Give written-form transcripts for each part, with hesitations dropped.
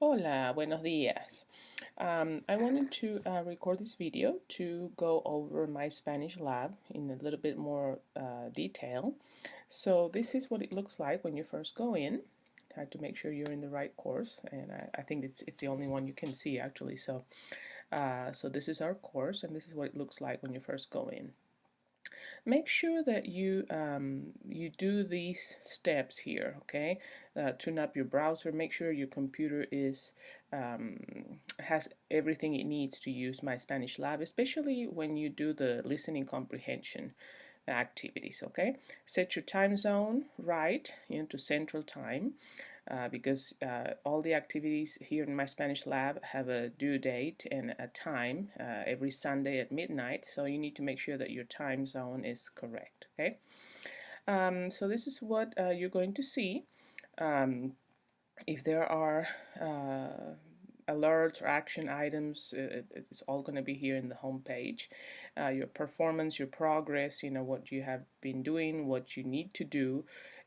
Hola, buenos días. I wanted to record this video to go over my Spanish lab in a little bit more detail. So this is what it looks like when you first go in. Have to make sure you're in the right course, and I think it's the only one you can see actually. So this is our course, and this is what it looks like when you first go in. Make sure that you do these steps here, okay? Tune up your browser, make sure your computer has everything it needs to use My Spanish Lab, especially when you do the listening comprehension activities, okay? Set your time zone right into Central Time. Because all the activities here in My Spanish Lab have a due date and a time every Sunday at midnight, so you need to make sure that your time zone is correct, okay? So this is what you're going to see. If there are alerts or action items, it's all going to be here in the home page. Your performance, your progress, what you have been doing, what you need to do.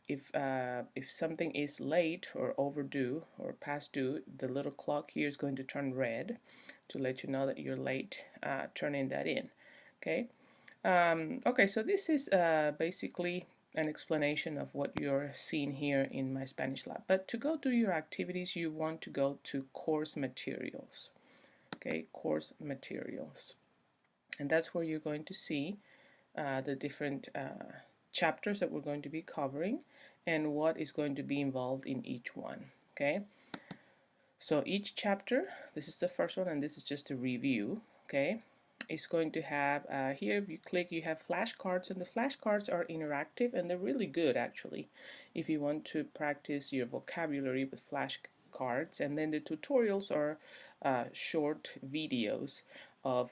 If something is late or overdue or past due, the little clock here is going to turn red to let you know that you're late turning that in. Okay. Okay, so this is basically an explanation of what you're seeing here in My Spanish Lab. But to go do your activities, you want to go to course materials. Okay, course materials. And that's where you're going to see the different chapters that we're going to be covering and what is going to be involved in each one. Okay, so each chapter, this is the first one, and this is just a review. Okay, is going to have here, if you click, you have flashcards, and the flashcards are interactive, and they're really good actually if you want to practice your vocabulary with flashcards. And then the tutorials are short videos of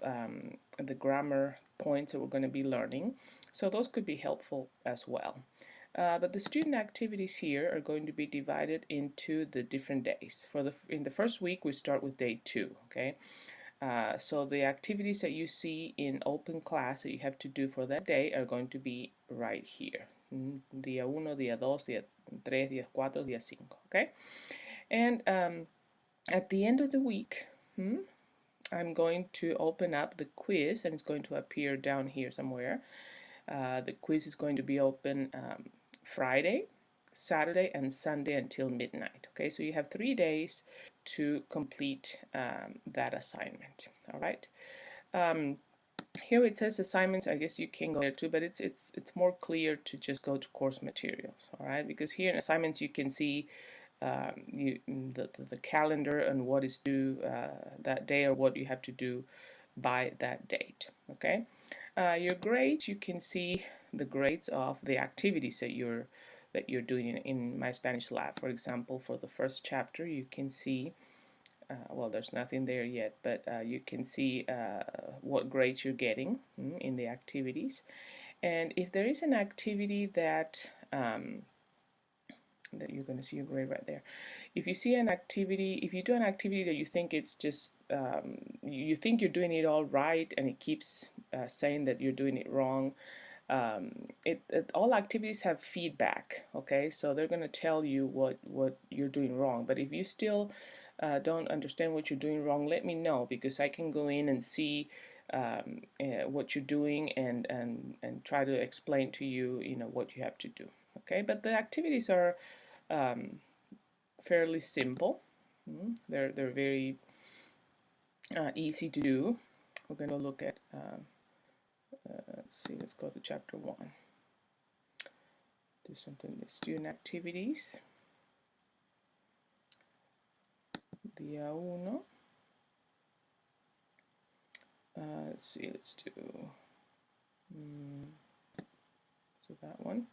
the grammar points that we're going to be learning, so those could be helpful as well. But the student activities here are going to be divided into the different days. In the first week, we start with day 2. Okay, so the activities that you see in open class that you have to do for that day are going to be right here. Día 1, día 2, día 3, día 4, día 5. Okay, and at the end of the week, I'm going to open up the quiz, and it's going to appear down here somewhere. The quiz is going to be open Friday, Saturday, and Sunday until midnight. Okay, so you have 3 days to complete that assignment. All right. Here it says assignments. I guess you can go there too, but it's more clear to just go to course materials. All right, because here in assignments you can see the calendar and what is due that day, or what you have to do by that date. Okay. Your grades, you can see the grades of the activities that you're doing in My Spanish Lab. For example, for the first chapter, you can see, well, there's nothing there yet, but you can see what grades you're getting in the activities. And if there is an activity that you're going to see your grade right there. If you see an activity, if you do an activity that you think it's just, you think you're doing it all right, and it keeps saying that you're doing it wrong, all activities have feedback, okay? So they're going to tell you what you're doing wrong. But if you still don't understand what you're doing wrong, let me know, because I can go in and see what you're doing and try to explain to you, what you have to do. Okay, but the activities are fairly simple. They're very easy to do. We're going to look at, let's see, let's go to chapter 1. Do something with student activities. Día 1. Let's see, let's do so that one.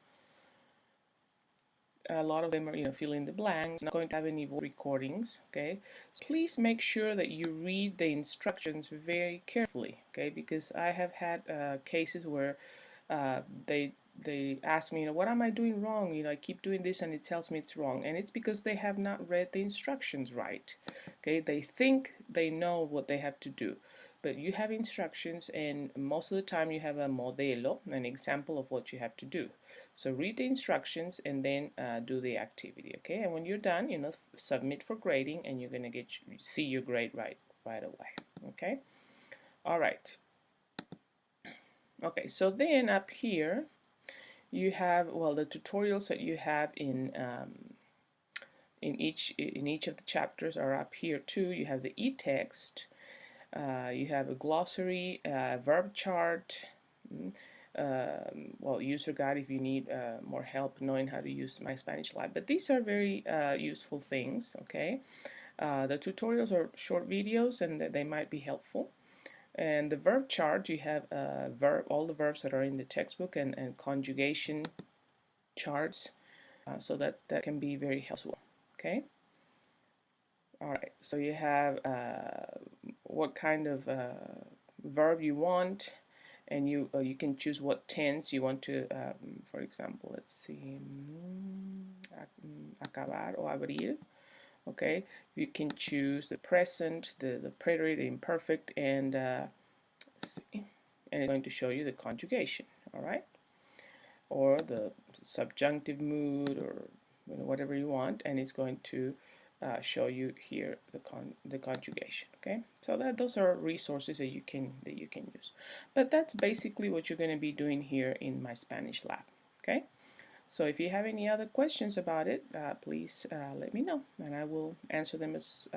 A lot of them are, fill in the blanks. I'm not going to have any voice recordings, okay? So please make sure that you read the instructions very carefully, okay? Because I have had cases where they ask me, what am I doing wrong? I keep doing this and it tells me it's wrong. And it's because they have not read the instructions right, okay? They think they know what they have to do. But you have instructions, and most of the time you have a modelo, an example of what you have to do. So read the instructions and then do the activity, okay? And when you're done, submit for grading, and you're gonna see your grade right away, okay? All right. Okay, so then up here you have, well, the tutorials that you have in each of the chapters are up here too. You have the e-text, you have a glossary, verb chart, well, user guide if you need more help knowing how to use My Spanish Lab. But these are very useful things, okay? The tutorials are short videos and they might be helpful. And the verb chart, you have all the verbs that are in the textbook and conjugation charts, so that can be very helpful, okay? All right, so you have what kind of verb you want, and you can choose what tense you want to, for example, let's see, acabar or abrir, okay? You can choose the present, the preterite, the imperfect, and see, and it's going to show you the conjugation, all right? Or the subjunctive mood, or whatever you want, and it's going to show you here the conjugation. Okay, so those are resources that you can use. But that's basically what you're going to be doing here in My Spanish Lab. Okay, so if you have any other questions about it, please let me know, and I will answer them as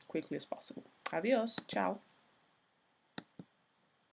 quickly as possible. Adios, ciao.